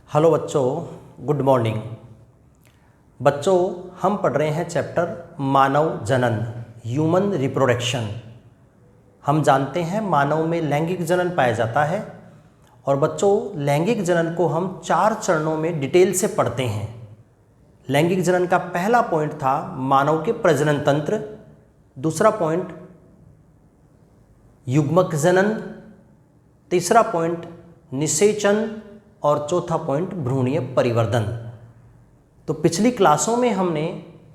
Hello बच्चों, good morning. बच्चों, हम पढ़ रहे हैं चैप्टर मानव जनन, ह्यूमन रिप्रोडक्शन। हम जानते हैं मानव में लैंगिक जनन पाया जाता है और बच्चों लैंगिक जनन को हम 4 चरणों में डिटेल से पढ़ते हैं। लैंगिक जनन का पहला पॉइंट था मानव के प्रजनन तंत्र, दूसरा पॉइंट युग्मक जनन, तीसरा पॉइंट निषेचन और चौथा पॉइंट भ्रूणीय परिवर्धन। तो पिछली क्लासों में हमने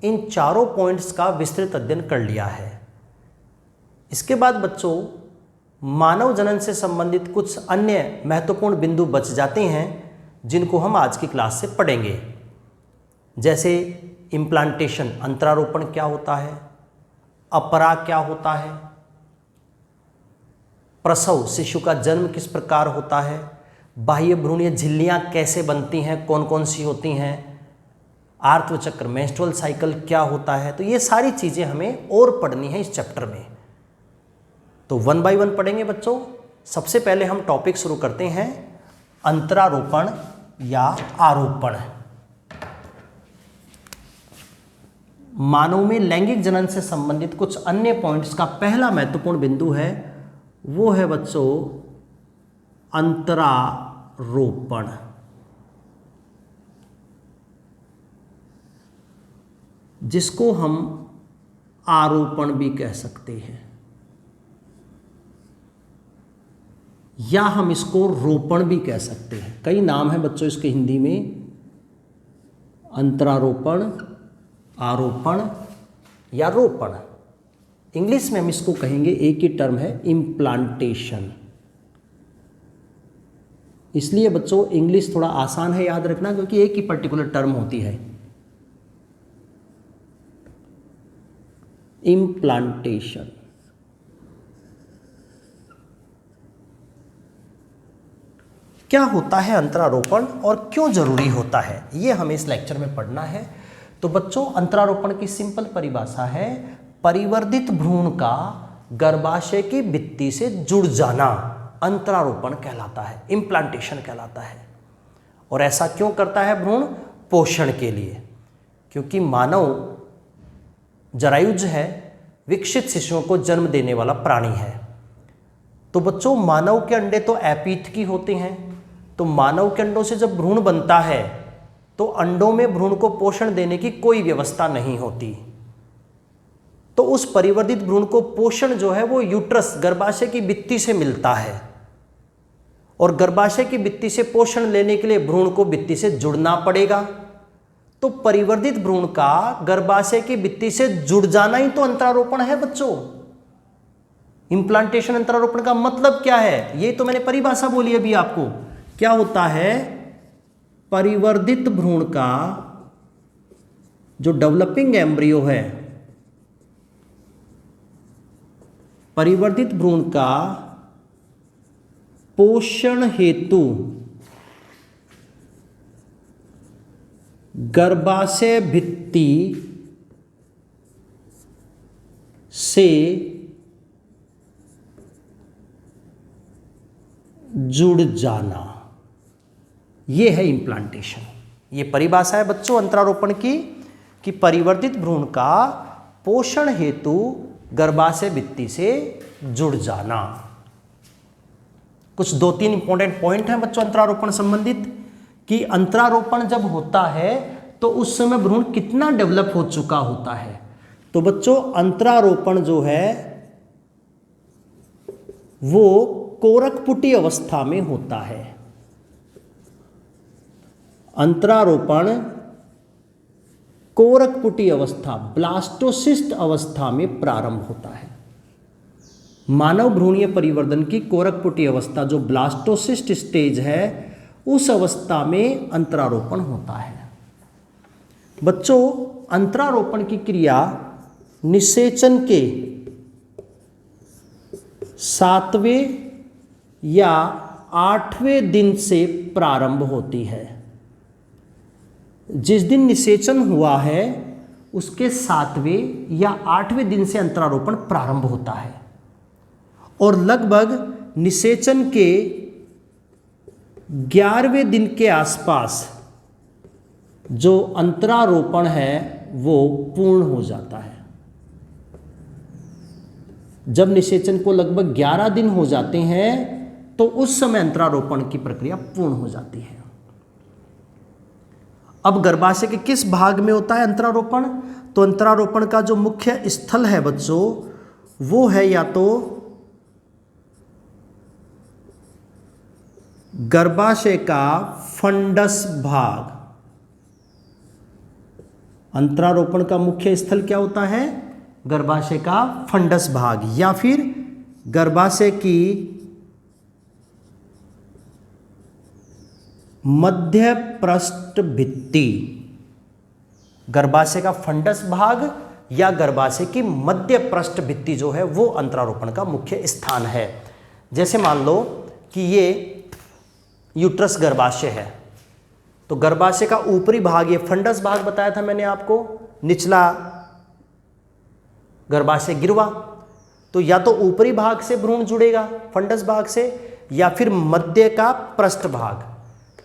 इन चारों पॉइंट्स का विस्तृत अध्ययन कर लिया है। इसके बाद बच्चों मानव जनन से संबंधित कुछ अन्य महत्वपूर्ण बिंदु बच जाते हैं जिनको हम आज की क्लास से पढ़ेंगे। जैसे इम्प्लांटेशन, अंतरारोपण क्या होता है, अपराग क्या होता है, प्रसव, शिशु का जन्म किस प्रकार होता है, बाह्य भ्रूणीय झिल्लियाँ कैसे बनती हैं, कौन कौन सी होती हैं, आर्तव चक्र, मेंस्ट्रुअल साइकिल क्या होता है। तो ये सारी चीज़ें हमें और पढ़नी है इस चैप्टर में। तो 1 बाय 1 पढ़ेंगे बच्चों। सबसे पहले हम टॉपिक शुरू करते हैं अंतरारोपण या आरोपण। मानव में लैंगिक जनन से संबंधित कुछ अन्य पॉइंट्स का पहला महत्वपूर्ण बिंदु है, वो है बच्चों अंतरारोपण। जिसको हम आरोपण भी कह सकते हैं या हम इसको रोपण भी कह सकते हैं। कई नाम हैं बच्चों इसके हिंदी में, अंतरारोपण, आरोपण या रोपण। इंग्लिश में हम इसको कहेंगे, एक ही टर्म है, इम्प्लांटेशन। इसलिए बच्चों इंग्लिश थोड़ा आसान है याद रखना, क्योंकि एक ही पर्टिकुलर टर्म होती है, इम्प्लांटेशन। क्या होता है अंतरारोपण और क्यों जरूरी होता है, ये हमें इस लेक्चर में पढ़ना है। तो बच्चों अंतरारोपण की सिंपल परिभाषा है परिवर्धित भ्रूण का गर्भाशय की भित्ति से जुड़ जाना अंतरारोपण कहलाता है, इम्प्लांटेशन कहलाता है। और ऐसा क्यों करता है भ्रूण? पोषण के लिए, क्योंकि मानव जरायुज है, विकसित शिशुओं को जन्म देने वाला प्राणी है। तो बच्चों मानव के अंडे तो एपीथ की होते हैं, तो मानव के अंडों से जब भ्रूण बनता है तो अंडों में भ्रूण को पोषण देने की कोई व्यवस्था नहीं होती। तो उस परिवर्धित भ्रूण को पोषण जो है वो यूट्रस, गर्भाशय की भित्ति से मिलता है, और गर्भाशय की भित्ति से पोषण लेने के लिए भ्रूण को भित्ति से जुड़ना पड़ेगा। तो परिवर्धित भ्रूण का गर्भाशय की भित्ति से जुड़ जाना ही तो अंतरारोपण है बच्चों। इम्प्लांटेशन, अंतरारोपण का मतलब क्या है, ये तो मैंने परिभाषा बोली अभी आपको। क्या होता है? परिवर्धित भ्रूण का जो डेवलपिंग एम्ब्रियो है, परिवर्धित भ्रूण का पोषण हेतु गर्भाशय भित्ति से जुड़ जाना, यह है इम्प्लांटेशन। ये परिभाषा है बच्चों अंतरारोपण की, कि परिवर्तित भ्रूण का पोषण हेतु गर्भाशय भित्ति से जुड़ जाना। कुछ 2-3 इंपॉर्टेंट पॉइंट हैं बच्चों अंतरारोपण संबंधित, कि अंतरारोपण जब होता है तो उस समय भ्रूण कितना डेवलप हो चुका होता है। तो बच्चों अंतरारोपण जो है वो कोरकपुटी अवस्था में होता है। अंतरारोपण कोरकपुटी अवस्था, ब्लास्टोसिस्ट अवस्था में प्रारंभ होता है। मानव भ्रूणीय परिवर्धन की कोरकपुटी अवस्था जो ब्लास्टोसिस्ट स्टेज है, उस अवस्था में अंतरारोपण होता है। बच्चों अंतरारोपण की क्रिया निषेचन के 7वें या 8वें दिन से प्रारंभ होती है। जिस दिन निषेचन हुआ है उसके 7वें या 8वें दिन से अंतरारोपण प्रारंभ होता है, और लगभग निषेचन के 11वें दिन के आसपास जो अंतरारोपण है वो पूर्ण हो जाता है। जब निषेचन को लगभग 11 दिन हो जाते हैं तो उस समय अंतरारोपण की प्रक्रिया पूर्ण हो जाती है। अब गर्भाशय के किस भाग में होता है अंतरारोपण? तो अंतरारोपण का जो मुख्य स्थल है बच्चों वो है या तो गर्भाशय का फंडस भाग। अंतरारोपण का मुख्य स्थल क्या होता है? गर्भाशय का फंडस भाग, या फिर गर्भाशय की मध्य पृष्ठ भित्ति। गर्भाशय का फंडस भाग या गर्भाशय की मध्य पृष्ठ भित्ति जो है वो अंतरारोपण का मुख्य स्थान है। जैसे मान लो कि ये यूट्रस गर्भाशय है, तो गर्भाशय का ऊपरी भाग, ये फंडस भाग बताया था मैंने आपको, निचला गर्भाशय गिरवा, तो या तो ऊपरी भाग से भ्रूण जुड़ेगा फंडस भाग से, या फिर मध्य का पृष्ठ भाग।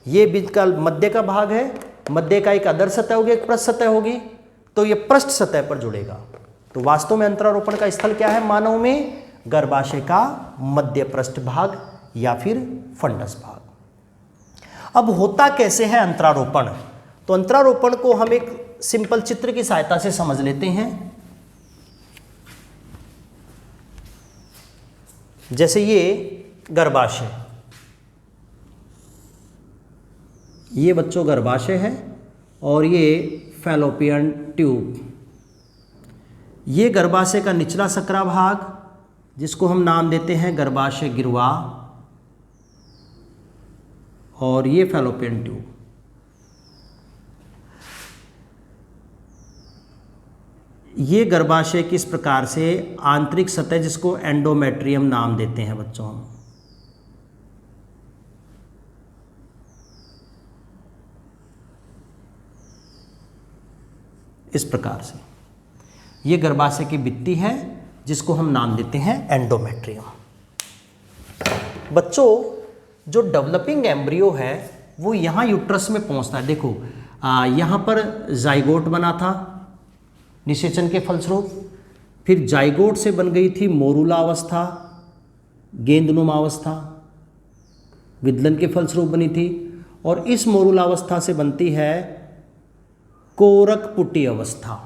ये बीच का मध्य का भाग है, मध्य का एक अधर सतह होगी, एक पृष्ठ सतह होगी, तो ये पृष्ठ सतह पर जुड़ेगा। तो वास्तव में अंतरारोपण का स्थल क्या है मानव में? गर्भाशय का मध्य पृष्ठ भाग या फिर फंडस भाग। अब होता कैसे है अंतरारोपण? तो अंतरारोपण को हम एक सिंपल चित्र की सहायता से समझ लेते हैं। जैसे ये गर्भाशय, ये बच्चों गर्भाशय है और ये फैलोपियन ट्यूब। ये गर्भाशय का निचला सकरा भाग जिसको हम नाम देते हैं गर्भाशय गिरवा, और ये फैलोपियन ट्यूब। ये गर्भाशय की इस प्रकार से आंतरिक सतह जिसको एंडोमेट्रियम नाम देते हैं बच्चों हम। इस प्रकार से ये गर्भाशय की भित्ति है जिसको हम नाम देते हैं एंडोमेट्रियम। बच्चों जो डेवलपिंग एम्ब्रियो है वो यहाँ यूट्रस में पहुँचता है। देखो यहाँ पर जाइगोट बना था निषेचन के फलस्वरूप, फिर जाइगोट से बन गई थी मोरूला अवस्था, गेंदनुमा अवस्था विदलन के फलस्वरूप बनी थी, और इस मोरूला अवस्था से बनती है कोरकपुटी अवस्था।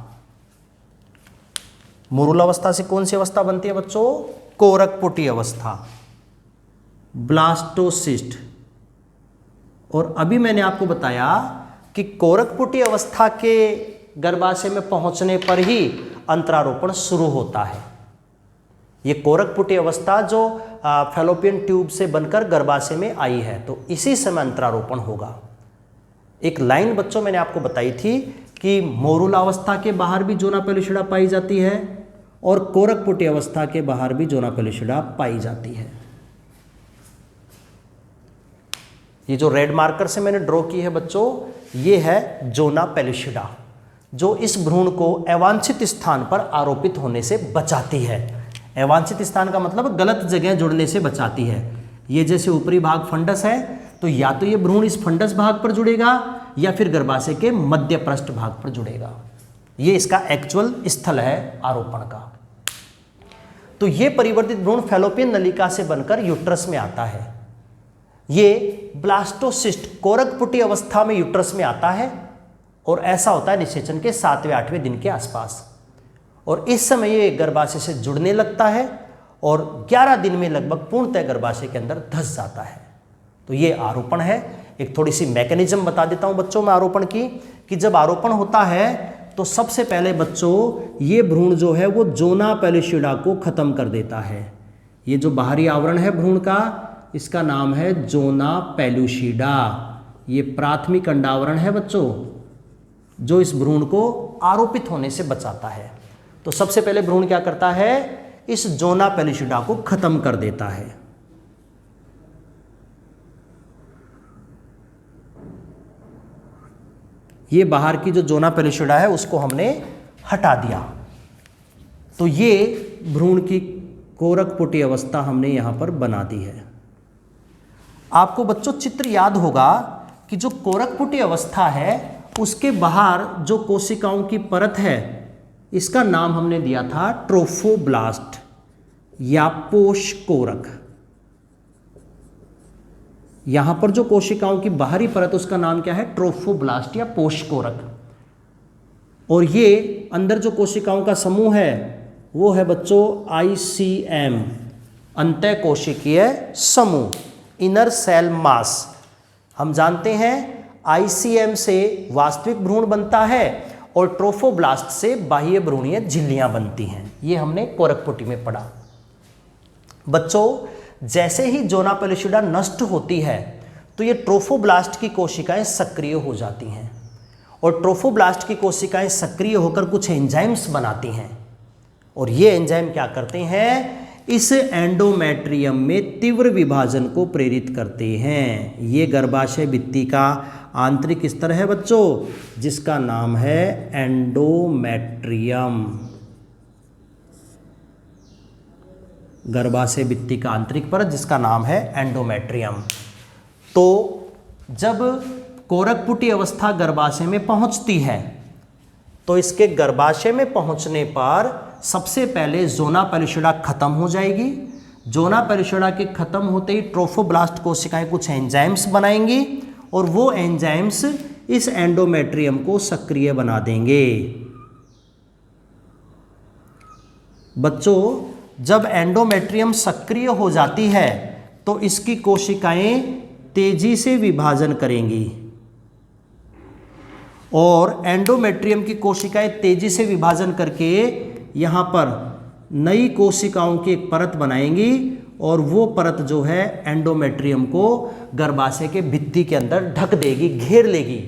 मोरूला अवस्था से कौन सी अवस्था बनती है बच्चों? कोरकपुटी अवस्था, ब्लास्टोसिस्ट। और अभी मैंने आपको बताया कि कोरकपुटी अवस्था के गर्भाशय में पहुंचने पर ही अंतरारोपण शुरू होता है। ये कोरकपुटी अवस्था जो फैलोपियन ट्यूब से बनकर गर्भाशय में आई है, तो इसी समय अंतरारोपण होगा। एक लाइन बच्चों मैंने आपको बताई थी कि मोरूला अवस्था के बाहर भी जोना पेलुसिडा पाई जाती है और कोरकपुटी अवस्था के बाहर भी जोना पेलुसिडा पाई जाती है। ये जो रेड मार्कर से मैंने ड्रॉ की है बच्चों, ये है जोना पेलुसिडा, जो इस भ्रूण को अवांछित स्थान पर आरोपित होने से बचाती है। अवांछित स्थान का मतलब गलत जगह जुड़ने से बचाती है। ये जैसे ऊपरी भाग फंडस है, तो या तो ये भ्रूण इस फंडस भाग पर जुड़ेगा या फिर गर्भाशय के मध्य पृष्ठ भाग पर जुड़ेगा। ये इसका एक्चुअल स्थल है आरोपण का। तो ये परिवर्तित भ्रूण फैलोपियन नलिका से बनकर यूट्रस में आता है। ये ब्लास्टोसिस्ट कोरकपुटी अवस्था में यूट्रस में आता है और ऐसा होता है निषेचन के 7वें 8वें दिन के आसपास, और इस समय ये गर्भाशय से जुड़ने लगता है और 11 दिन में लगभग पूर्णतः गर्भाशय के अंदर धंस जाता है। तो ये आरोपण है। एक थोड़ी सी मैकेनिज्म बता देता हूं बच्चों में आरोपण की, कि जब आरोपण होता है तो सबसे पहले बच्चों ये भ्रूण जो है वो जोना पेलुसिडा को खत्म कर देता है। ये जो बाहरी आवरण है भ्रूण का, इसका नाम है जोना पेलुसिडा। ये प्राथमिक अंडावरण है बच्चों जो इस भ्रूण को आरोपित होने से बचाता है। तो सबसे पहले भ्रूण क्या करता है? इस जोना पेलुसिडा को खत्म कर देता है। ये बाहर की जो जोना पेलुसिडा है उसको हमने हटा दिया। तो ये भ्रूण की कोरकपुटी अवस्था हमने यहां पर बना दी है। आपको बच्चों चित्र याद होगा कि जो कोरकपुटी अवस्था है उसके बाहर जो कोशिकाओं की परत है इसका नाम हमने दिया था ट्रोफोब्लास्ट या पोषकोरक। यहां पर जो कोशिकाओं की बाहरी परत उसका नाम क्या है? ट्रोफोब्लास्ट या पोषकोरक। और ये अंदर जो कोशिकाओं का समूह है वो है बच्चों ICM, अंतः कोशिकीय समूह, इनर सेल मास। हम जानते हैं ICM से वास्तविक भ्रूण बनता है और ट्रोफोब्लास्ट से बाह्य भ्रूणीय झिल्लियां बनती हैं। ये हमने कोरकपुटी में पढ़ा। बच्चों जैसे ही जोना पेलिशिडा नष्ट होती है तो ये ट्रोफोब्लास्ट की कोशिकाएं सक्रिय हो जाती हैं और ट्रोफोब्लास्ट की कोशिकाएं सक्रिय होकर कुछ एंजाइम्स बनाती हैं और ये एंजाइम क्या करते हैं? इस एंडोमेट्रियम में तीव्र विभाजन को प्रेरित करते हैं। ये गर्भाशय भित्ति का आंतरिक स्तर है बच्चों, जिसका नाम है एंडोमेट्रियम। गर्भाशय भित्ति का आंतरिक परत जिसका नाम है एंडोमेट्रियम। तो जब कोरकपुटी अवस्था गर्भाशय में पहुंचती है तो इसके गर्भाशय में पहुंचने पर सबसे पहले जोना पेलिशिडा खत्म हो जाएगी। जोना पेलिशिडा के खत्म होते ही ट्रोफोब्लास्ट कोशिकाएं कुछ एंजाइम्स बनाएंगी और वो एंजाइम्स इस एंडोमेट्रियम को सक्रिय बना देंगे। बच्चों जब एंडोमेट्रियम सक्रिय हो जाती है तो इसकी कोशिकाएं तेजी से विभाजन करेंगी और एंडोमेट्रियम की कोशिकाएं तेजी से विभाजन करके यहाँ पर नई कोशिकाओं की एक परत बनाएंगी और वो परत जो है एंडोमेट्रियम को गर्भाशय के भित्ति के अंदर ढक देगी, घेर लेगी।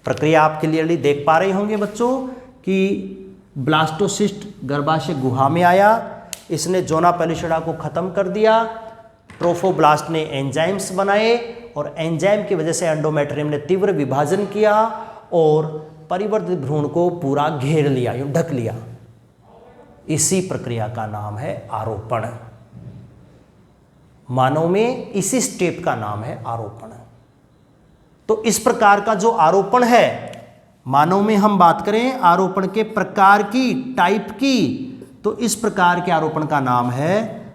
प्रक्रिया आप क्लियरली देख पा रहे होंगे बच्चों कि ब्लास्टोसिस्ट गर्भाशय गुहा में आया, इसने जोना पेलिशिडा को खत्म कर दिया, ट्रोफोब्लास्ट ने एंजाइम्स बनाए और एंजाइम की वजह से एंडोमेट्रियम ने तीव्र विभाजन किया और परिवर्तित भ्रूण को पूरा घेर लिया, यूं ढक लिया। इसी प्रक्रिया का नाम है आरोपण। मानव में इसी स्टेप का नाम है आरोपण। तो इस प्रकार का जो आरोपण है, मानव में हम बात करें आरोपण के प्रकार की, टाइप की, तो इस प्रकार के आरोपण का नाम है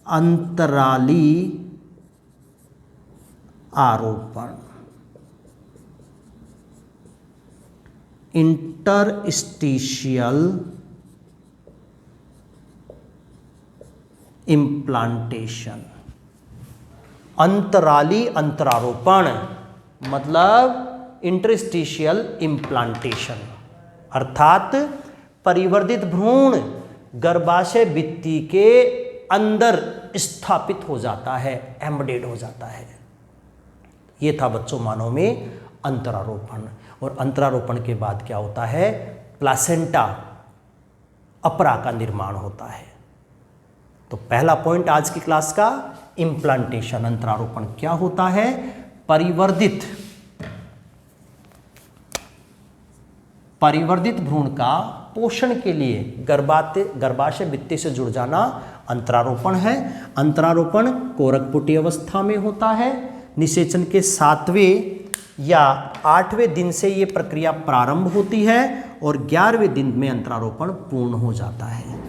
अंतराली आरोपण, इंटरस्टिशियल इम्प्लांटेशन। अंतराली अंतरारोपण मतलब इंटरस्टिशियल इम्प्लांटेशन, अर्थात परिवर्धित भ्रूण गर्भाशय भित्ति के अंदर स्थापित हो जाता है, एम्बेडेड हो जाता है। ये था बच्चों मानव में अंतरारोपण। और अंतरारोपण के बाद क्या होता है? प्लासेंटा, अपरा का निर्माण होता है। तो पहला पॉइंट आज की क्लास का इम्प्लांटेशन, अंतरारोपण क्या होता है? परिवर्धित भ्रूण का पोषण के लिए गर्भाशय भित्ति से जुड़ जाना अंतरारोपण है। अंतरारोपण कोरकपुटी अवस्था में होता है। निषेचन के 7वें या 8वें दिन से ये प्रक्रिया प्रारंभ होती है और 11वें दिन में अंतरारोपण पूर्ण हो जाता है।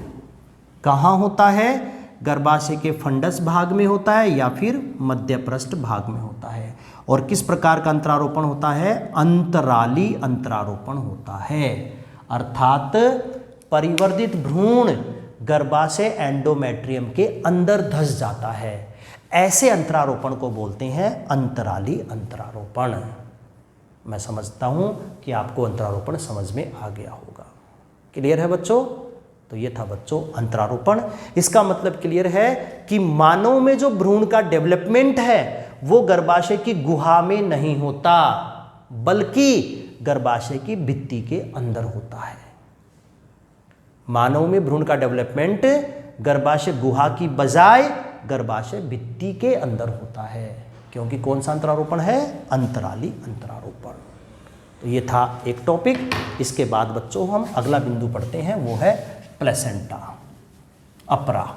कहाँ होता है? गर्भाशय के फंडस भाग में होता है या फिर मध्यपृष्ठ भाग में होता है। और किस प्रकार का अंतरारोपण होता है? अंतराली अंतरारोपण होता है, अर्थात परिवर्धित भ्रूण गर्भाशय एंडोमेट्रियम के अंदर धंस जाता है। ऐसे अंतरारोपण को बोलते हैं अंतराली अंतरारोपण। मैं समझता हूं कि आपको अंतरारोपण समझ में आ गया होगा। क्लियर है बच्चों? तो ये था बच्चों अंतरारोपण। इसका मतलब क्लियर है कि मानव में जो भ्रूण का डेवलपमेंट है वो गर्भाशय की गुहा में नहीं होता, बल्कि गर्भाशय की भित्ति के अंदर होता है। मानव में भ्रूण का डेवलपमेंट गर्भाशय गुहा की बजाय गर्भाशय भित्ति के अंदर होता है, क्योंकि कौन सा अंतरारोपण है? अंतराली अंतरारोपण। तो ये था एक टॉपिक। इसके बाद बच्चों हम अगला बिंदु पढ़ते हैं, वो है प्लेसेंटा, अपरा।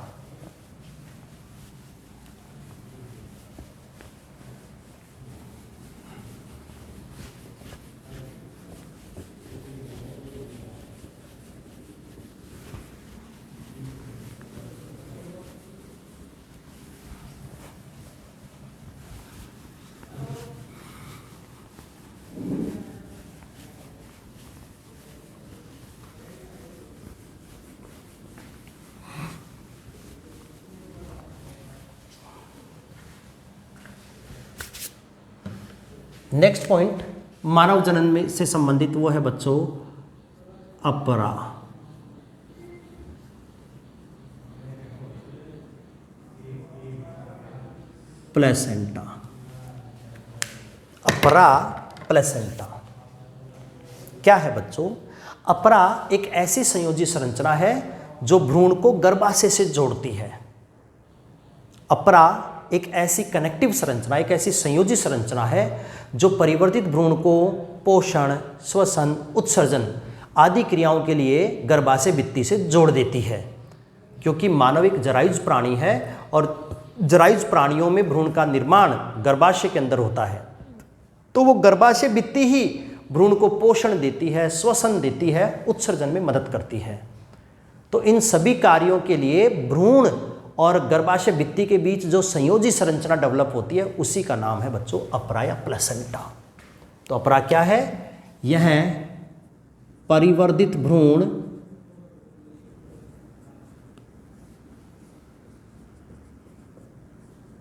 नेक्स्ट पॉइंट मानव जनन में से संबंधित वो है बच्चों अपरा। प्लेसेंटा। अपरा प्लेसेंटा क्या है बच्चों? अपरा एक ऐसी संयोजी संरचना है जो भ्रूण को गर्भाशय से जोड़ती है। अपरा एक ऐसी कनेक्टिव संरचना, एक ऐसी संयोजी संरचना है जो परिवर्तित भ्रूण को पोषण, श्वसन, उत्सर्जन आदि क्रियाओं के लिए गर्भाशय भित्ति से जोड़ देती है। क्योंकि मानव एक जरायुज प्राणी है और जरायुज प्राणियों में भ्रूण का निर्माण गर्भाशय के अंदर होता है, तो वो गर्भाशय भित्ति ही भ्रूण को पोषण देती है, श्वसन देती है, उत्सर्जन में मदद करती है। तो इन सभी कार्यों के लिए भ्रूण और गर्भाशय भित्ति के बीच जो संयोजी संरचना डेवलप होती है उसी का नाम है बच्चों अपरा या प्लेसेंटा। तो अपरा क्या है? यह परिवर्धित भ्रूण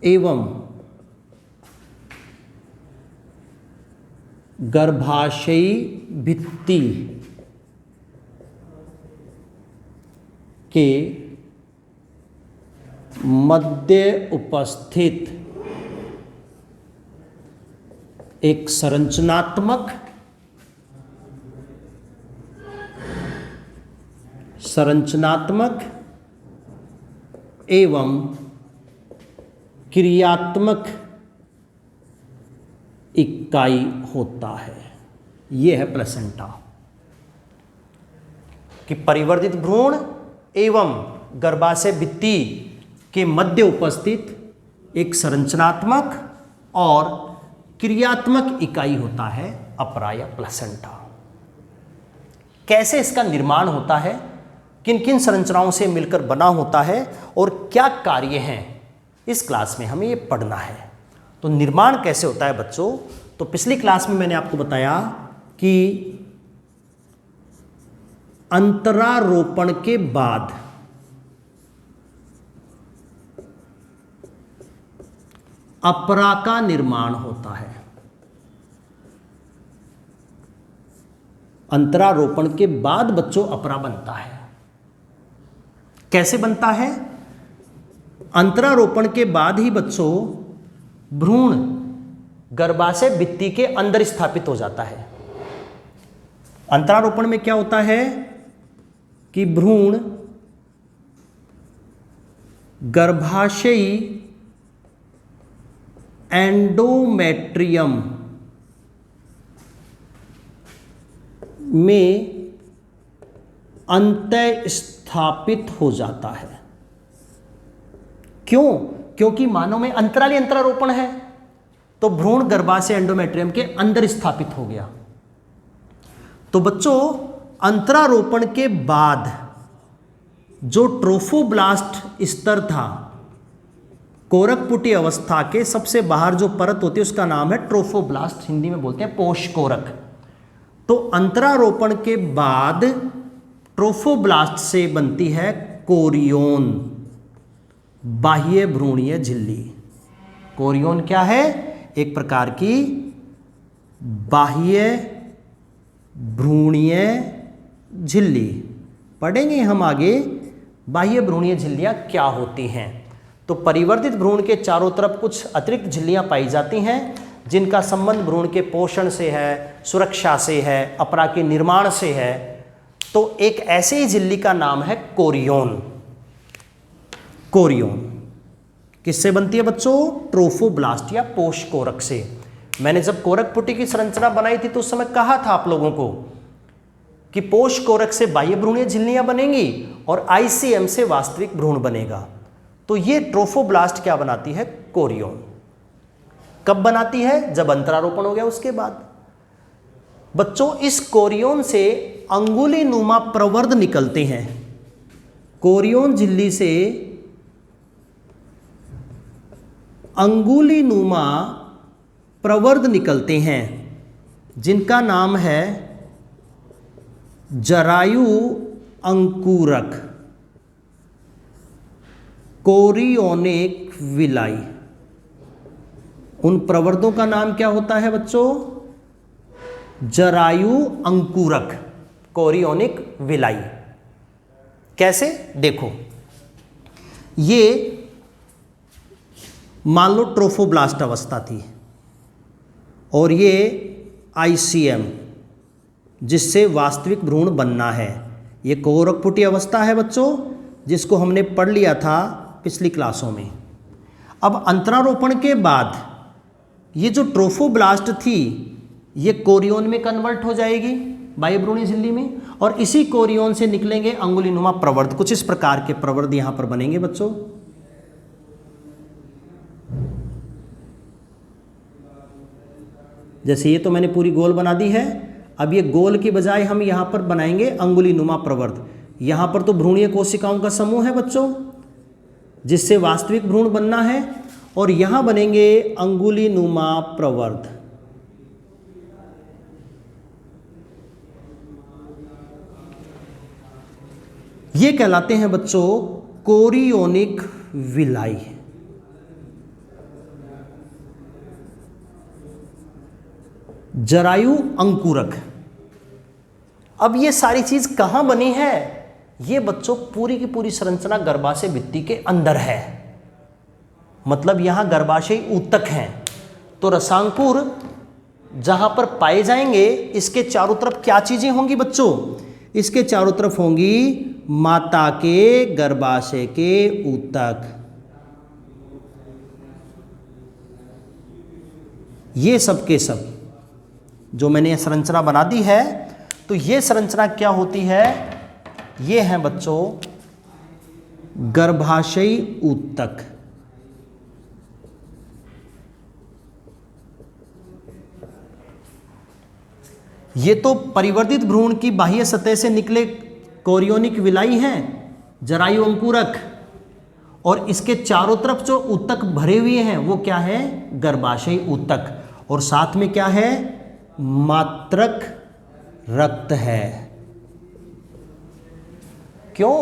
एवं गर्भाशयी भित्ति के मध्य उपस्थित एक संरचनात्मक एवं क्रियात्मक इकाई होता है। यह है प्लेसेंटा कि परिवर्तित भ्रूण एवं गर्भाशय भित्ति के मध्य उपस्थित एक संरचनात्मक और क्रियात्मक इकाई होता है अपरा या प्लेसेंटा। कैसे इसका निर्माण होता है, किन किन संरचनाओं से मिलकर बना होता है और क्या कार्य हैं, इस क्लास में हमें ये पढ़ना है। तो निर्माण कैसे होता है बच्चों? तो पिछली क्लास में मैंने आपको बताया कि अंतरारोपण के बाद अपरा का निर्माण होता है। अंतरारोपण के बाद बच्चों अपरा बनता है। कैसे बनता है? अंतरारोपण के बाद ही बच्चों भ्रूण गर्भाशय भित्ति के अंदर स्थापित हो जाता है। अंतरारोपण में क्या होता है कि भ्रूण गर्भाशयी एंडोमेट्रियम में अंतः स्थापित हो जाता है। क्यों? क्योंकि मानव में अंतराली अंतरारोपण है, तो भ्रूण गर्भाशय एंडोमेट्रियम के अंदर स्थापित हो गया। तो बच्चों अंतरारोपण के बाद जो ट्रोफोब्लास्ट स्तर था, कोरकपुटी अवस्था के सबसे बाहर जो परत होती है उसका नाम है ट्रोफोब्लास्ट, हिंदी में बोलते हैं पोषकोरक। तो अंतरारोपण के बाद ट्रोफोब्लास्ट से बनती है कोरियोन, बाह्य भ्रूणीय झिल्ली। कोरियोन क्या है? एक प्रकार की बाह्य भ्रूणीय झिल्ली। पढ़ेंगे हम आगे बाह्य भ्रूणीय झिल्लियां क्या होती हैं। तो परिवर्तित भ्रूण के चारों तरफ कुछ अतिरिक्त झिल्लियां पाई जाती हैं जिनका संबंध भ्रूण के पोषण से है, सुरक्षा से है, अपरा के निर्माण से है। तो एक ऐसे ही झिल्ली का नाम है कोरियोन। कोरियोन किससे बनती है बच्चों? ट्रोफोब्लास्ट या पोषकोरक से। मैंने जब कोरकपुटी की संरचना बनाई थी तो उस समय कहा था आप लोगों को कि पोषकोरक से बाह्य भ्रूणीय झिल्लियां बनेंगी और आईसीएम से वास्तविक भ्रूण बनेगा। तो ये ट्रोफोब्लास्ट क्या बनाती है? कोरियोन। कब बनाती है? जब अंतरारोपण हो गया उसके बाद। बच्चों इस कोरियोन से अंगुली नुमा प्रवर्ध निकलते हैं। कोरियोन झिल्ली से अंगुली नुमा प्रवर्ध निकलते हैं जिनका नाम है जरायु अंकुरक, कोरियोनिक विलाई। उन प्रवर्धों का नाम क्या होता है बच्चों? जरायु अंकुरक, कोरियोनिक विलाई। कैसे? देखो, ये मान लो ट्रोफोब्लास्ट अवस्था थी और ये आईसीएम, जिससे वास्तविक भ्रूण बनना है। ये कोरकपुटी अवस्था है बच्चों, जिसको हमने पढ़ लिया था पिछली क्लासों में। अब अंतरारोपण के बाद ये जो ट्रोफोब्लास्ट थी ये कोरियोन में कन्वर्ट हो जाएगी, बाह्यभ्रूणी झिल्ली में, और इसी कोरियोन से निकलेंगे अंगुलीनुमा प्रवर्ध। कुछ इस प्रकार के प्रवर्ध यहां पर बनेंगे बच्चों। जैसे ये तो मैंने पूरी गोल बना दी है, अब ये गोल की बजाय हम यहां पर बनाएंगे अंगुलीनुमा प्रवर्ध। यहां पर तो भ्रूणीय कोशिकाओं का समूह है बच्चों, जिससे वास्तविक भ्रूण बनना है, और यहां बनेंगे अंगुलीनुमा प्रवर्ध। ये कहलाते हैं बच्चों कोरियोनिक विलाई। जरायु अंकुरक। अब ये सारी चीज कहां बनी है? ये बच्चों पूरी की पूरी संरचना गर्भाशय भित्ति के अंदर है, मतलब यहां गर्भाशय ऊतक हैं। तो रसांकुर जहां पर पाए जाएंगे, इसके चारों तरफ क्या चीजें होंगी बच्चों? इसके चारों तरफ होंगी माता के गर्भाशय के ऊतक। ये सब के सब जो मैंने संरचना बना दी है, तो ये संरचना क्या होती है? ये है बच्चों गर्भाशयी ऊतक। ये तो परिवर्तित भ्रूण की बाह्य सतह से निकले कोरियोनिक विलाई हैं, जरायु अंकुरक, और इसके चारों तरफ जो ऊतक भरे हुए हैं वो क्या है? गर्भाशयी ऊतक। और साथ में क्या है? मात्रक रक्त है। क्यों?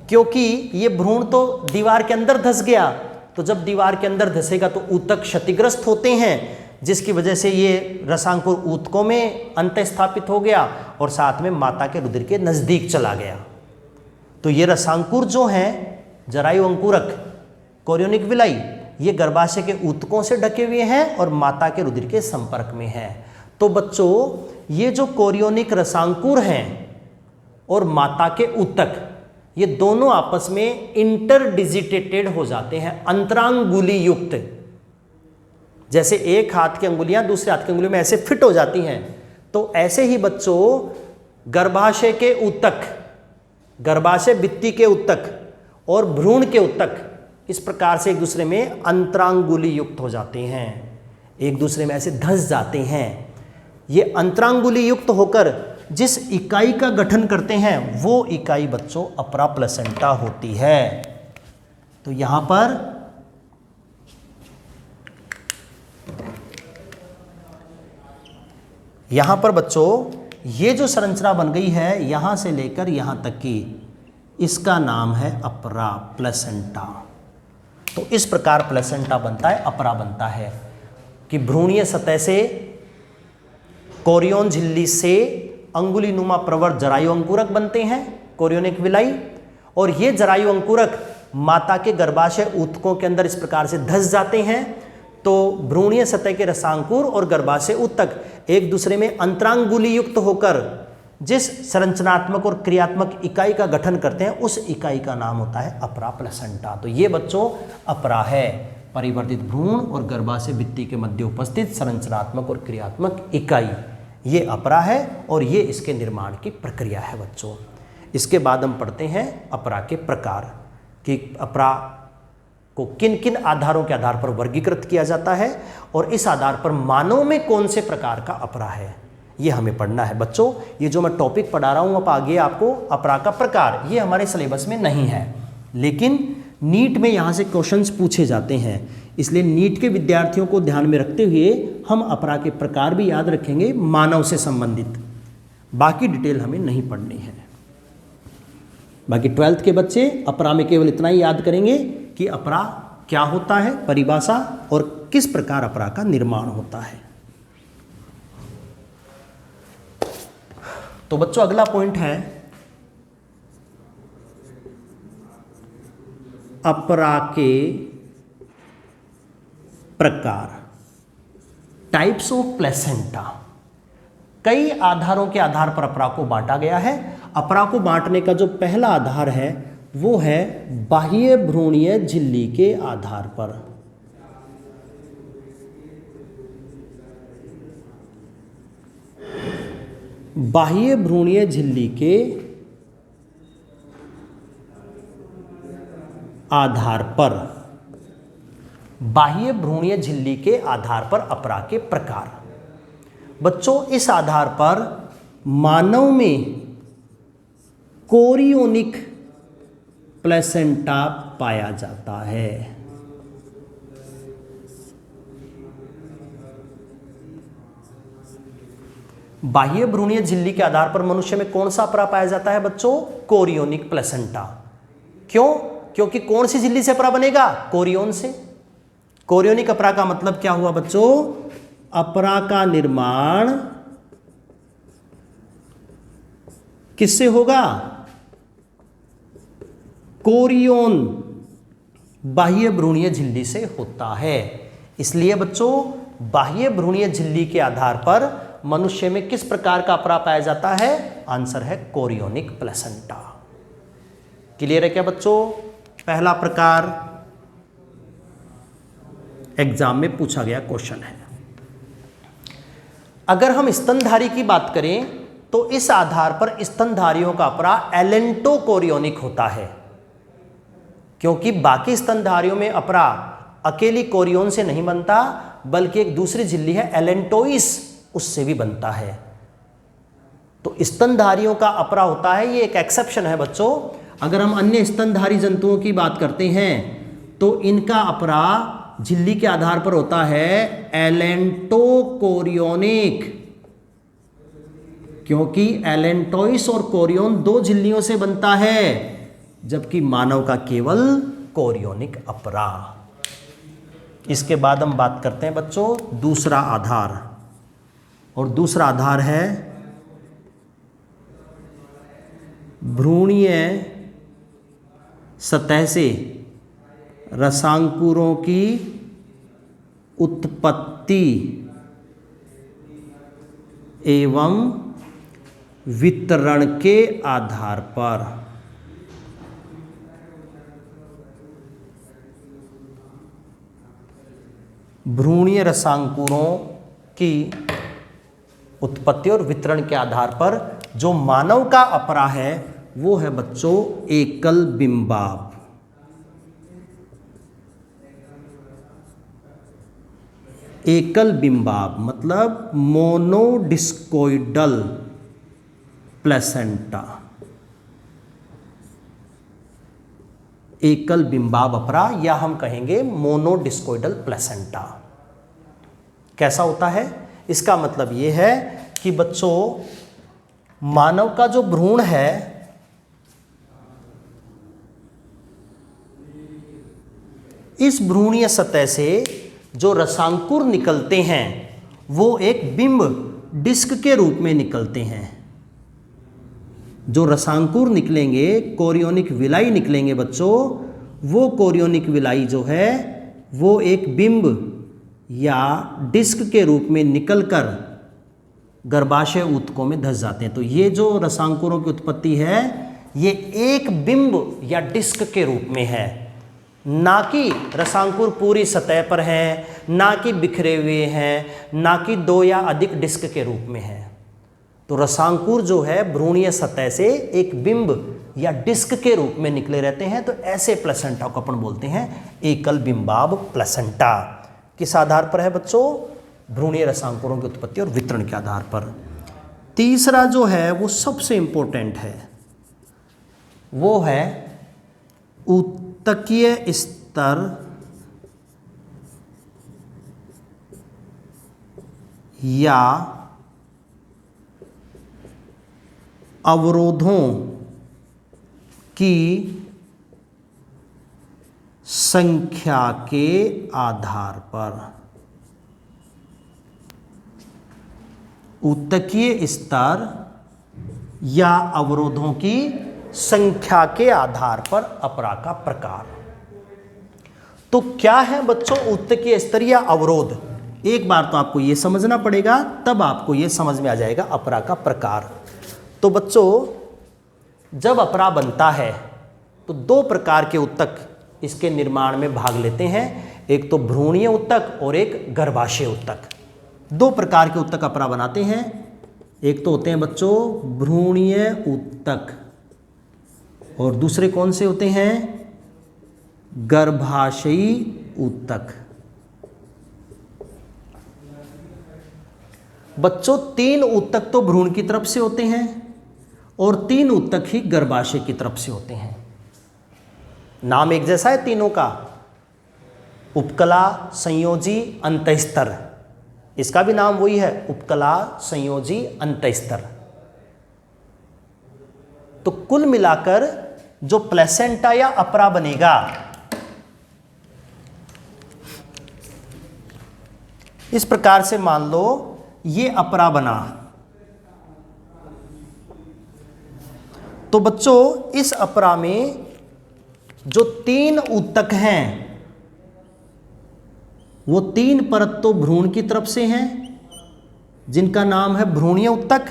क्योंकि ये भ्रूण तो दीवार के अंदर धंस गया, तो जब दीवार के अंदर धंसेगा तो ऊतक क्षतिग्रस्त होते हैं, जिसकी वजह से ये रसांकुर ऊतकों में अंतःस्थापित हो गया और साथ में माता के रुधिर के नजदीक चला गया। तो ये रसांकुर जो है जरायु अंकुरक कोरियोनिक विलाई, ये गर्भाशय के ऊतकों से ढके हुए हैं और माता के रुधिर के संपर्क में है। तो बच्चों ये जो कोरियोनिक रसांकुर हैं और माता के ऊतक, ये दोनों आपस में इंटरडिजिटेटेड हो जाते हैं, अंतरांगुली युक्त। जैसे एक हाथ की अंगुलियां दूसरे हाथ की अंगुलियों में ऐसे फिट हो जाती हैं, तो ऐसे ही बच्चों गर्भाशय के ऊतक, गर्भाशय भित्ति के ऊतक और भ्रूण के ऊतक इस प्रकार से एक दूसरे में अंतरांगुली युक्त हो जाते हैं, एक दूसरे में ऐसे धंस जाते हैं। ये अंतरांगुली युक्त होकर जिस इकाई का गठन करते हैं वो इकाई बच्चों अपरा प्लेसेंटा होती है। तो यहां पर बच्चों ये जो संरचना बन गई है यहां से लेकर यहां तक की, इसका नाम है अपरा प्लेसेंटा। तो इस प्रकार प्लेसेंटा बनता है, अपरा बनता है कि भ्रूणीय सतह से कोरियोन झिल्ली से अंगुलीनुमा प्रवर्ध जरायु अंकुरक बनते हैं, कोरियोनिक विलाई, और ये जरायु अंकुरक माता के गर्भाशय ऊतकों के अंदर इस प्रकार से धंस जाते हैं। तो भ्रूणीय सतह के रसांकुर और गर्भाशय ऊतक एक दूसरे में अंतरांगुली युक्त होकर जिस संरचनात्मक और क्रियात्मक इकाई का गठन करते हैं उस इकाई का नाम होता है अपरा प्लेसेंटा। तो ये बच्चों अपरा है, परिवर्तित भ्रूण और गर्भाशय भित्ति के मध्य उपस्थित संरचनात्मक और क्रियात्मक इकाई, ये अपरा है और ये इसके निर्माण की प्रक्रिया है बच्चों। इसके बाद हम पढ़ते हैं अपरा के प्रकार, कि अपरा को किन किन आधारों के आधार पर वर्गीकृत किया जाता है और इस आधार पर मानव में कौन से प्रकार का अपरा है, ये हमें पढ़ना है बच्चों। ये जो मैं टॉपिक पढ़ा रहा हूँ अब आगे आपको, अपरा का प्रकार, ये हमारे सिलेबस में नहीं है, लेकिन नीट में यहाँ से क्वेश्चंस पूछे जाते हैं, इसलिए नीट के विद्यार्थियों को ध्यान में रखते हुए हम अपरा के प्रकार भी याद रखेंगे मानव से संबंधित, बाकी डिटेल हमें नहीं पढ़नी है। बाकी 12th के बच्चे अपरा में केवल इतना ही याद करेंगे कि अपरा क्या होता है, परिभाषा, और किस प्रकार अपरा का निर्माण होता है। तो बच्चों अगला पॉइंट है अपरा के प्रकार, टाइप्स ऑफ प्लेसेंटा। कई आधारों के आधार पर अपरा को बांटा गया है। अपरा को बांटने का जो पहला आधार है वो है बाह्य भ्रूणीय झिल्ली के आधार पर। बाह्य भ्रूणीय झिल्ली के आधार पर, बाह्य भ्रूणीय झिल्ली के आधार पर अपरा के प्रकार। बच्चों इस आधार पर मानव में कोरियोनिक प्लेसेंटा पाया जाता है। बाह्य भ्रूणीय झिल्ली के आधार पर मनुष्य में कौन सा अपरा पाया जाता है बच्चों? Chorionic placenta. क्यों? क्योंकि कौन सी झिल्ली से अपरा बनेगा? कोरियोन से। कोरियोनिक अपरा का मतलब क्या हुआ बच्चों? अपरा का निर्माण किससे होगा? कोरियोन बाह्य भ्रूणीय झिल्ली से होता है। इसलिए बच्चों बाह्य भ्रूणीय झिल्ली के आधार पर मनुष्य में किस प्रकार का अपरा पाया जाता है? आंसर है कोरियोनिक प्लेसेंटा। क्लियर है क्या बच्चों? पहला प्रकार एग्जाम में पूछा गया क्वेश्चन है। अगर हम स्तनधारी की बात करें तो इस आधार पर स्तनधारियों का अपरा एलेंटोकोरियोनिक होता है, क्योंकि बाकी स्तनधारियों में अपरा अकेली कोरियोन से नहीं बनता बल्कि एक दूसरी झिल्ली है एलेंटोइस, उससे भी बनता है। तो स्तनधारियों का अपरा होता है, ये एक एक्सेप्शन है बच्चों। अगर हम अन्य स्तनधारी जंतुओं की बात करते हैं तो इनका अपरा झिल्ली के आधार पर होता है एलेंटोकोरियोनिक, क्योंकि एलेंटोइस और कोरियोन दो झिल्लियों से बनता है, जबकि मानव का केवल कोरियोनिक अपरा। इसके बाद हम बात करते हैं बच्चों दूसरा आधार, और दूसरा आधार है भ्रूणीय सतह से रसांकुरों की उत्पत्ति एवं वितरण के आधार पर। भ्रूणीय रसांकुरों की उत्पत्ति और वितरण के आधार पर जो मानव का अपरा है वो है बच्चों एकल बिंबाप। एकल बिंबाप मतलब मोनोडिस्कोइडल प्लेसेंटा। एकल बिंबाप अपरा या हम कहेंगे मोनोडिस्कोइडल प्लेसेंटा। कैसा होता है? इसका मतलब यह है कि बच्चों मानव का जो भ्रूण है इस भ्रूणीय सतह से जो रसांकुर निकलते हैं वो एक बिंब डिस्क के रूप में निकलते हैं। जो रसांकुर निकलेंगे, कोरियोनिक विलाई निकलेंगे बच्चों, वो कोरियोनिक विलाई जो है वो एक बिंब या डिस्क के रूप में निकलकर गर्भाशय ऊतकों में धंस जाते हैं। तो ये जो रसांकुरों की उत्पत्ति है ये एक बिंब या डिस्क के रूप में है, ना कि रसांकुर पूरी सतह पर हैं, ना कि बिखरे हुए हैं, ना कि दो या अधिक डिस्क के रूप में है। तो रसांकुर जो है भ्रूणीय सतह से एक बिंब या डिस्क के रूप में निकले रहते हैं। तो ऐसे प्लेसेंटा को अपन बोलते हैं एकल बिंबाब प्लेसेंटा। किस आधार पर है बच्चों? भ्रूणीय रसांकुरों की उत्पत्ति और वितरण के आधार पर। तीसरा जो है वो सबसे इंपॉर्टेंट है, वो है ऊतकीय स्तर या अवरोधों की संख्या के आधार पर। ऊतकीय स्तर या अवरोधों की संख्या के आधार पर अपरा का प्रकार। तो क्या है बच्चों ऊतकीय स्तर या अवरोध? एक बार तो आपको यह समझना पड़ेगा, तब आपको यह समझ में आ जाएगा अपरा का प्रकार। तो बच्चों जब अपरा बनता है तो दो प्रकार के ऊतक इसके निर्माण में भाग लेते हैं, एक तो भ्रूणीय ऊतक और एक गर्भाशय ऊतक। दो प्रकार के ऊतक अपरा बनाते हैं, एक तो होते हैं बच्चों भ्रूणीय ऊतक और दूसरे कौन से होते हैं? गर्भाशयी ऊतक। बच्चों 3 ऊतक तो भ्रूण की तरफ से होते हैं और 3 ऊतक ही गर्भाशय की तरफ से होते हैं। नाम एक जैसा है तीनों का, उपकला, संयोजी, अंतःस्तर। इसका भी नाम वही है, उपकला, संयोजी, अंतःस्तर। तो कुल मिलाकर जो प्लेसेंटा या अपरा बनेगा, इस प्रकार से मान लो ये अपरा बना। तो बच्चों इस अपरा में जो 3 ऊतक हैं वो 3 परत तो भ्रूण की तरफ से हैं जिनका नाम है भ्रूणीय ऊतक,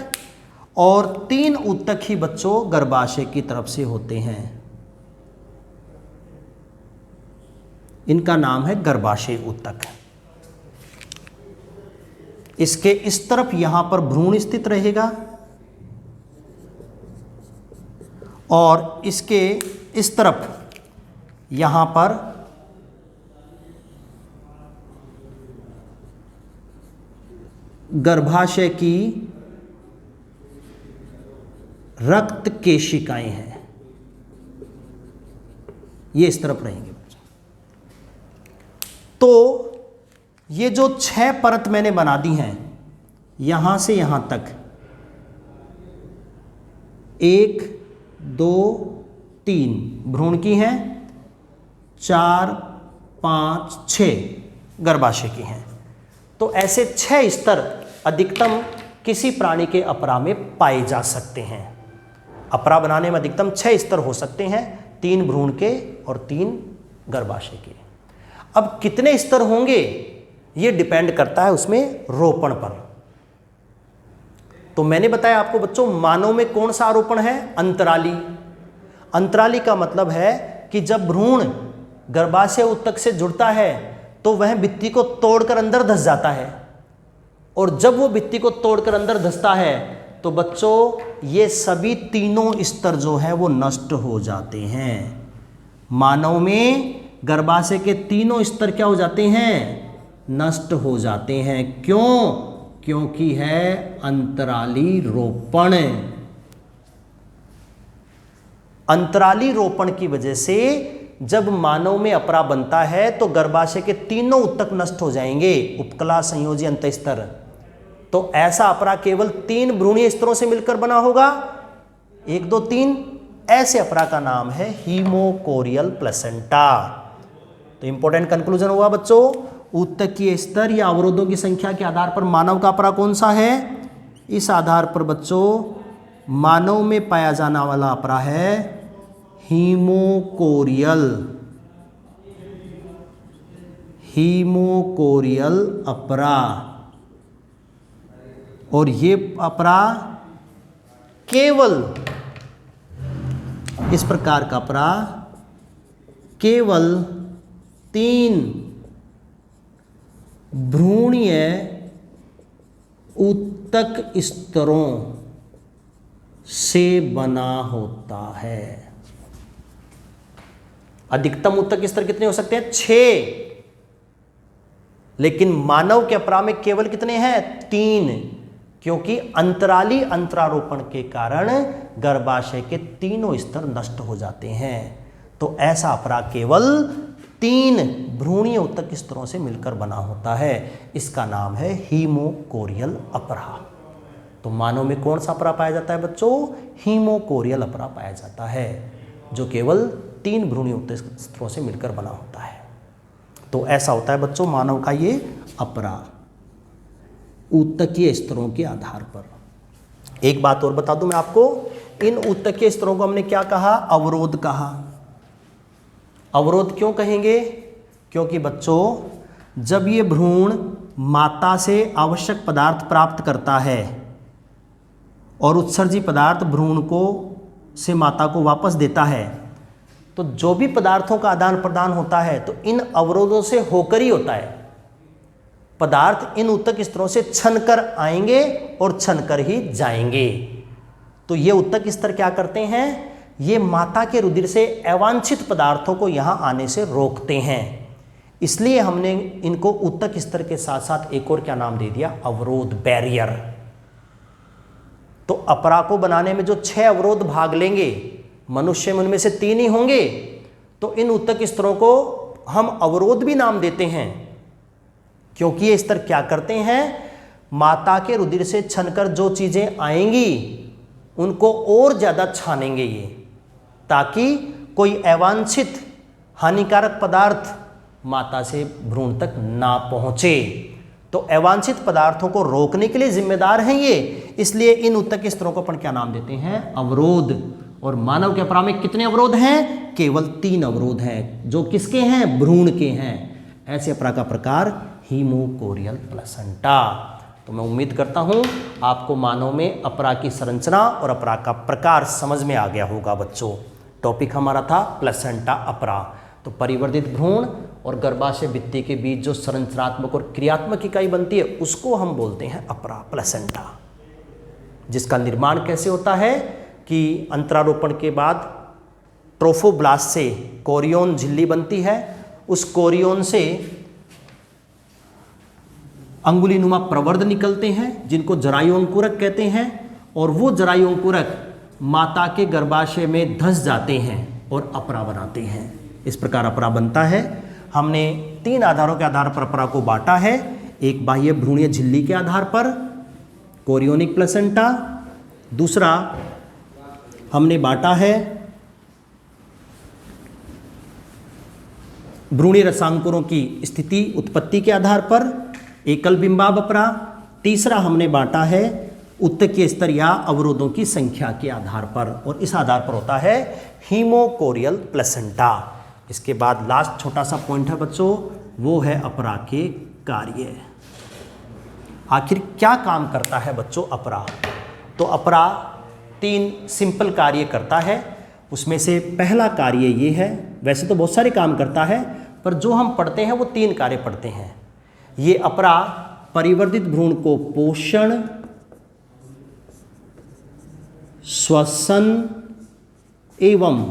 और 3 ऊतक ही बच्चों गर्भाशय की तरफ से होते हैं, इनका नाम है गर्भाशय ऊतक। इसके इस तरफ यहां पर भ्रूण स्थित रहेगा और इसके इस तरफ यहां पर गर्भाशय की रक्त केशिकाएं हैं, ये इस तरफ रहेंगे। तो ये जो 6 परत मैंने बना दी हैं यहां से यहां तक, 1 2 3 भ्रूण की हैं, 4 5 6 गर्भाशय की हैं। तो ऐसे 6 स्तर अधिकतम किसी प्राणी के अपरा में पाए जा सकते हैं। अपरा बनाने में अधिकतम 6 स्तर हो सकते हैं, 3 भ्रूण के और 3 गर्भाशय के। अब कितने स्तर होंगे ये डिपेंड करता है उसमें रोपण पर। तो मैंने बताया आपको बच्चों मानव में कौन सा आरोपण है? अंतराली। अंतराली का मतलब है कि जब भ्रूण गर्भाशय ऊतक से जुड़ता है तो वह भित्ति को तोड़कर अंदर धंस जाता है, और जब वो भित्ति को तोड़कर अंदर धंसता है तो बच्चों ये सभी तीनों स्तर जो है वो नष्ट हो जाते हैं। मानव में गर्भाशय के तीनों स्तर क्या हो जाते हैं? नष्ट हो जाते हैं। क्यों? क्योंकि है अंतराली रोपण। अंतराली रोपण की वजह से जब मानव में अपरा बनता है तो गर्भाशय के तीनों ऊतक नष्ट हो जाएंगे, उपकला, संयोजी, अंतःस्तर। तो ऐसा अपरा केवल 3 भ्रूणीय स्तरों से मिलकर बना होगा, 1 2 3। ऐसे अपरा का नाम है हीमोकोरियल प्लेसेंटा। तो इंपॉर्टेंट कंक्लूजन हुआ बच्चों, ऊतकीय स्तर या अवरोधों की संख्या के आधार पर मानव का अपरा कौन सा है? इस आधार पर बच्चों मानव में पाया जाने वाला अपरा है हीमोकोरियल। हीमोकोरियल अपरा। और ये अपरा केवल, इस प्रकार का अपरा केवल 3 भ्रूणीय ऊतक स्तरों से बना होता है। अधिकतम ऊतक स्तर कितने हो सकते हैं? 6। लेकिन मानव के अपरा में केवल कितने हैं? 3, क्योंकि अंतराली अंतरारोपण के कारण गर्भाशय के तीनों स्तर नष्ट हो जाते हैं। तो ऐसा अपरा केवल 3 भ्रूणीय ऊतक स्तरों से मिलकर बना होता है, इसका नाम है हीमोकोरियल अपरा। तो मानव में कौन सा अपरा पाया जाता है बच्चों? हीमोकोरियल अपरा पाया जाता है, जो केवल 3 भ्रूणीय ऊतक स्तरों से मिलकर बना होता है। तो ऐसा होता है बच्चों मानव का ये अपरा। ऊतकीय स्तरों के आधार पर। एक बात और बता दूं मैं आपको, इन ऊतकीय स्तरों को हमने क्या कहा? अवरोध कहा। अवरोध क्यों कहेंगे? क्योंकि बच्चों जब ये भ्रूण माता से आवश्यक पदार्थ प्राप्त करता है और उत्सर्जी पदार्थ भ्रूण को से माता को वापस देता है, तो जो भी पदार्थों का आदान प्रदान होता है तो इन अवरोधों से होकर ही होता है। पदार्थ इन ऊतक स्तरों से छनकर आएंगे और छनकर ही जाएंगे। तो ये ऊतक स्तर क्या करते हैं? ये माता के रुधिर से अवांछित पदार्थों को यहाँ आने से रोकते हैं। इसलिए हमने इनको ऊतक स्तर के साथ साथ एक और क्या नाम दे दिया? अवरोध, बैरियर। तो अपरा को बनाने में जो 6 अवरोध भाग लेंगे, मनुष्य में उनमें से 3 ही होंगे, तो इन ऊतक स्तरों को हम अवरोध भी नाम देते हैं, क्योंकि ये स्तर क्या करते हैं? माता के रुधिर से छनकर जो चीजें आएंगी उनको और ज्यादा छानेंगे ये, ताकि कोई अवांछित हानिकारक पदार्थ माता से भ्रूण तक ना पहुंचे। तो अवांछित पदार्थों को रोकने के लिए जिम्मेदार हैं ये, इसलिए इन ऊतक स्तरों को अपन क्या नाम देते हैं? अवरोध। और मानव के अपरा में कितने अवरोध हैं? केवल 3 अवरोध हैं, जो किसके हैं? भ्रूण के हैं। ऐसे अपरा का प्रकार हीमोकोरियल प्लेसेंटा। तो मैं उम्मीद करता हूं आपको मानव में अपरा की संरचना और अपरा का प्रकार समझ में आ गया होगा बच्चों। टॉपिक हमारा था प्लेसेंटा अपरा। तो परिवर्धित भ्रूण और गर्भाशय भित्ति के बीच जो संरचनात्मक और क्रियात्मक इकाई बनती है उसको हम बोलते हैं अपरा, प्लेसेंटा। जिसका निर्माण कैसे होता है कि अंतरारोपण के बाद ट्रोफोब्लास्ट से कोरियोन झिल्ली बनती है, उस कोरियोन से अंगुलीनुमा प्रवर्ध निकलते हैं जिनको जरायुअंकुरक कहते हैं, और वो जरायुअंकुरक माता के गर्भाशय में धंस जाते हैं और अपरा बनाते हैं। इस प्रकार अपरा बनता है। हमने 3 आधारों के आधार पर अपरा को बांटा है। एक बाह्य भ्रूणीय झिल्ली के आधार पर कोरियोनिक प्लेसेंटा, दूसरा हमने बांटा है भ्रूणीय रसांकुरों की स्थिति उत्पत्ति के आधार पर एकल बिंबाब अपरा, तीसरा हमने बांटा है ऊतकीय स्तर या अवरोधों की संख्या के आधार पर, और इस आधार पर होता है हीमोकोरियल प्लेसेंटा। इसके बाद लास्ट छोटा सा पॉइंट है बच्चों, वो है अपरा के कार्य। आखिर क्या काम करता है बच्चों अपरा? तो अपरा 3 सिंपल कार्य करता है। उसमें से पहला कार्य ये है, वैसे तो बहुत सारे काम करता है पर जो हम पढ़ते हैं वो 3 कार्य पढ़ते हैं। ये अपरा परिवर्धित भ्रूण को पोषण, श्वसन एवं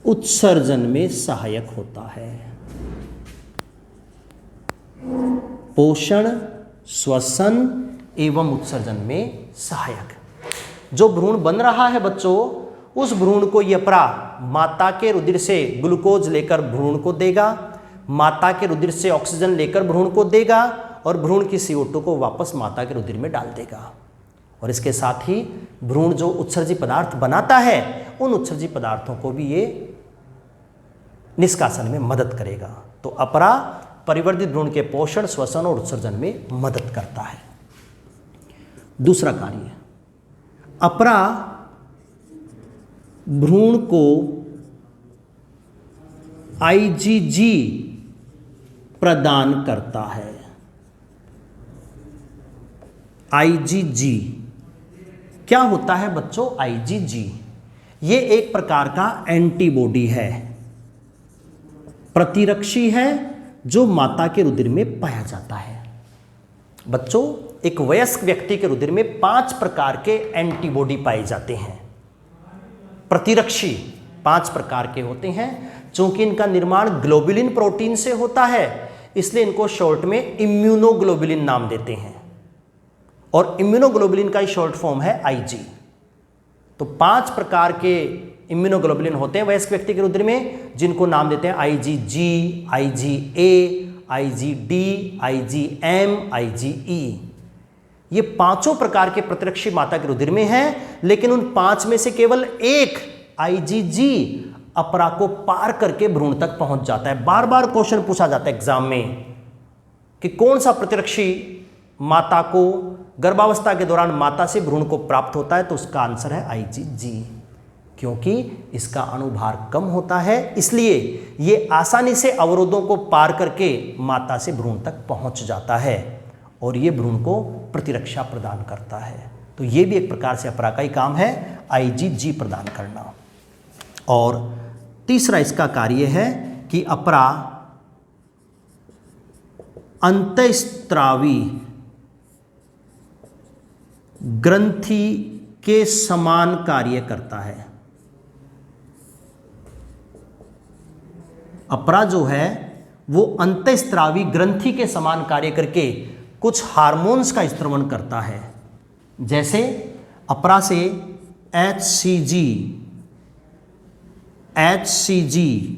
उत्सर्जन में सहायक होता है। पोषण, श्वसन एवं उत्सर्जन में सहायक। जो भ्रूण बन रहा है बच्चों, उस भ्रूण को ये अपरा माता के रुधिर से ग्लूकोज लेकर भ्रूण को देगा, माता के रुधिर से ऑक्सीजन लेकर भ्रूण को देगा और भ्रूण की CO2 को वापस माता के रुधिर में डाल देगा। और इसके साथ ही भ्रूण जो उत्सर्जी पदार्थ बनाता है उन उत्सर्जी पदार्थों को भी ये निष्कासन में मदद करेगा। तो अपरा परिवर्धित भ्रूण के पोषण, श्वसन और उत्सर्जन में मदद करता है। दूसरा कार्य, अपरा भ्रूण को IgG प्रदान करता है। IgG क्या होता है बच्चों? IgG ये एक प्रकार का एंटीबॉडी है, प्रतिरक्षी है, जो माता के रुधिर में पाया जाता है। बच्चों, एक वयस्क व्यक्ति के रुधिर में 5 प्रकार के एंटीबॉडी पाए जाते हैं। प्रतिरक्षी 5 प्रकार के होते हैं। चूंकि इनका निर्माण ग्लोबुलिन प्रोटीन से होता है, इसलिए इनको शॉर्ट में इम्यूनोग्लोबुलिन नाम देते हैं, और इम्यूनोग्लोबुलिन का ही शॉर्ट फॉर्म है IG। तो 5 प्रकार के इम्यूनोग्लोबुलिन होते हैं वयस्क व्यक्ति के रुधिर में, जिनको नाम देते हैं IgG, IgA, IgD, IgM, IgE। ये 5 प्रकार के प्रतिरक्षी माता के रुधिर में हैं, लेकिन उन 5 में से केवल एक IgG अपरा को पार करके भ्रूण तक पहुंच जाता है। बार बार क्वेश्चन पूछा जाता है एग्जाम में कि कौन सा प्रतिरक्षी माता को गर्भावस्था के दौरान माता से भ्रूण को प्राप्त होता है, तो उसका आंसर है IgG, क्योंकि इसका अणुभार कम होता है, इसलिए ये आसानी से अवरोधों को पार करके माता से भ्रूण तक पहुंच जाता है और ये भ्रूण को प्रतिरक्षा प्रदान करता है। तो ये भी एक प्रकार से अपरा का ही काम है, IgG प्रदान करना। और तीसरा इसका कार्य है कि अपरा अंतःस्त्रावी ग्रंथि के समान कार्य करता है। अपरा जो है वो अंतःस्त्रावी ग्रंथि के समान कार्य करके कुछ हार्मोन्स का स्त्रवण करता है। जैसे अपरा से HCG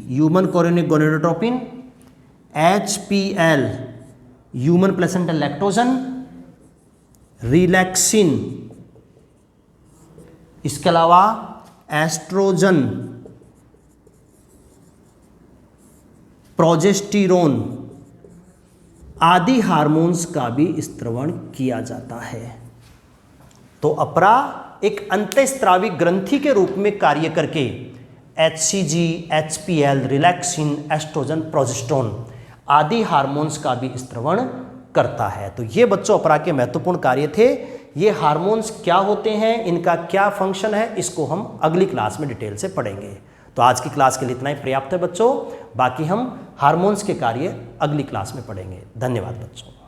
human chorionic gonadotropin, HPL human placental lactogen, relaxin, इसके अलावा एस्ट्रोजन, प्रोजेस्टेरोन आदि हार्मोन्स का भी स्त्रवण किया जाता है। तो अपरा एक अंतःस्त्रावी ग्रंथि के रूप में कार्य करके HCG, HPL, relaxin, oestrogen, progesterone आदि हार्मोन्स का भी स्त्रवण करता है। तो ये बच्चों अपरा के महत्वपूर्ण कार्य थे। ये हार्मोन्स क्या होते हैं, इनका क्या फंक्शन है, इसको हम अगली क्लास में डिटेल से पढ़ेंगे। तो आज की क्लास के लिए इतना ही पर्याप्त है बच्चों, बाकी हम हार्मोन्स के कार्य अगली क्लास में पढ़ेंगे। धन्यवाद बच्चों।